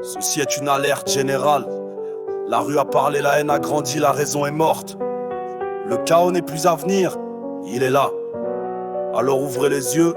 Ceci est une alerte générale. La rue a parlé, la haine a grandi, la raison est morte. Le chaos n'est plus à venir, il est là. Alors ouvrez les yeux.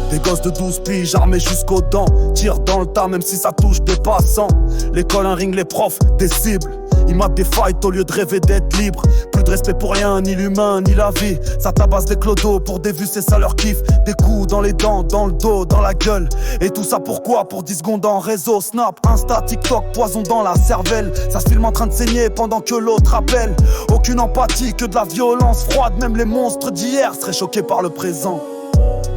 Des gosses de 12 piges armés jusqu'aux dents, tirent dans le tas même si ça touche des passants. L'école, un ring, les profs, des cibles. Ils matent des fights au lieu de rêver d'être libre. Plus de respect pour rien, ni l'humain, ni la vie. Ça tabasse des clodos, pour des vues c'est ça leur kiff. Des coups dans les dents, dans le dos, dans la gueule. Et tout ça pourquoi? Pour 10 secondes en réseau, Snap, Insta, TikTok, poison dans la cervelle. Ça se filme en train de saigner pendant que l'autre appelle. Aucune empathie, que de la violence froide. Même les monstres d'hier seraient choqués par le présent.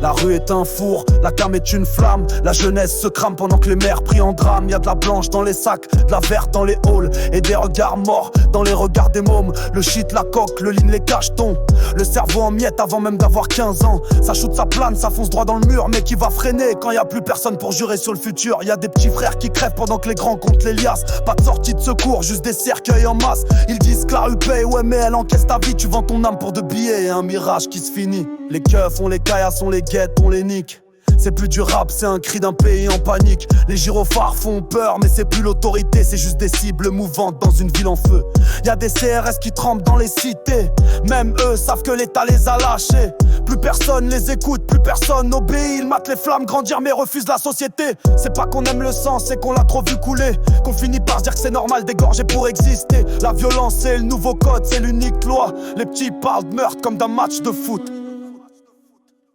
La rue est un four, la cam est une flamme. La jeunesse se crame pendant que les mères prient en drame. Y'a de la blanche dans les sacs, de la verte dans les halls. Et des regards morts dans les regards des mômes. Le shit, la coque, le lean, les cachetons. Le cerveau en miettes avant même d'avoir 15 ans. Ça shoot, ça plane, ça fonce droit dans le mur. Mais qui va freiner quand y'a plus personne pour jurer sur le futur? Y'a des petits frères qui crèvent pendant que les grands comptent les liasses. Pas de sortie de secours, juste des cercueils en masse. Ils disent que la rue paye, ouais mais elle encaisse ta vie. Tu vends ton âme pour de billets et un mirage qui se finit. Les keufs, on les caillasses, on les guette, on les nique. C'est plus du rap, c'est un cri d'un pays en panique. Les gyrophares font peur, mais c'est plus l'autorité, c'est juste des cibles mouvantes dans une ville en feu. Y'a des CRS qui tremblent dans les cités. Même eux savent que l'État les a lâchés. Plus personne les écoute, plus personne obéit. Ils matent les flammes grandir mais refusent la société. C'est pas qu'on aime le sang, c'est qu'on l'a trop vu couler. Qu'on finit par se dire que c'est normal d'égorger pour exister. La violence c'est le nouveau code, c'est l'unique loi. Les petits parlent de meurtre comme d'un match de foot.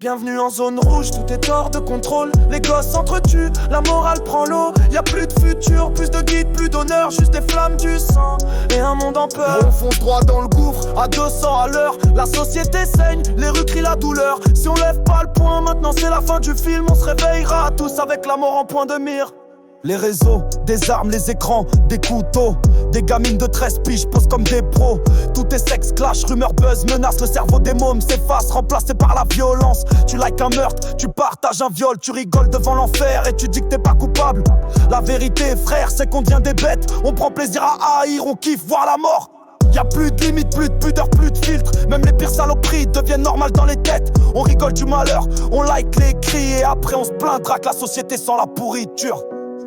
Bienvenue en zone rouge, tout est hors de contrôle. Les gosses s'entretuent, la morale prend l'eau. Y'a plus de futur, plus de guides, plus d'honneur. Juste des flammes du sang et un monde en peur. On fonce droit dans le gouffre, à 200 à l'heure. La société saigne, les rues crient la douleur. Si on lève pas le poing, maintenant c'est la fin du film. On se réveillera tous avec la mort en point de mire. Les réseaux, des armes, les écrans, des couteaux. Des gamines de 13 piges posent comme des pros. Tout est sexe, clash, rumeur, buzz, menace. Le cerveau des mômes s'efface, remplacé par la violence. Tu likes un meurtre, tu partages un viol. Tu rigoles devant l'enfer et tu dis que t'es pas coupable. La vérité, frère, c'est qu'on devient des bêtes. On prend plaisir à haïr, on kiffe voir la mort. Y'a plus de limite, plus de pudeur, plus de filtre. Même les pires saloperies deviennent normales dans les têtes. On rigole du malheur, on like les cris. Et après on se plaindra que la société sent la pourriture.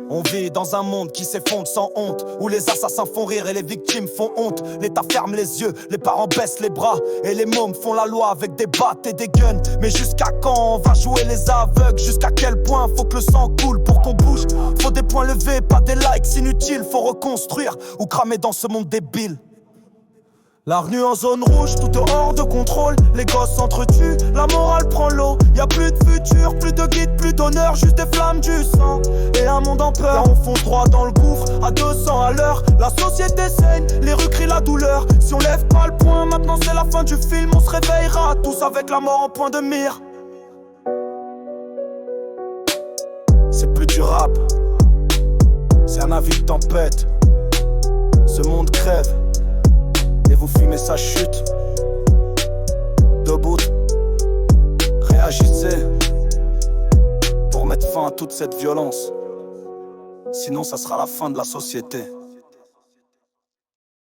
On vit dans un monde qui s'effondre sans honte, où les assassins font rire et les victimes font honte. L'État ferme les yeux, les parents baissent les bras, et les mômes font la loi avec des battes et des guns. Mais jusqu'à quand on va jouer les aveugles? Jusqu'à quel point faut que le sang coule pour qu'on bouge? Faut des points levés, pas des likes inutiles. Faut reconstruire ou cramer dans ce monde débile. La rue en zone rouge, tout est hors de contrôle. Les gosses s'entretuent, la morale prend l'eau. Y'a plus de futur, plus de guide, plus d'honneur. Juste des flammes du sang et un monde en peur. On fonce droit dans le gouffre, à 200 à l'heure. La société saigne, les rues crient la douleur. Si on lève pas le poing, maintenant c'est la fin du film. On se réveillera tous avec la mort en point de mire. C'est plus du rap, c'est un avis de tempête. Ce monde crève et vous fumez sa chute. Debout, réagissez pour mettre fin à toute cette violence. Sinon ça sera la fin de la société.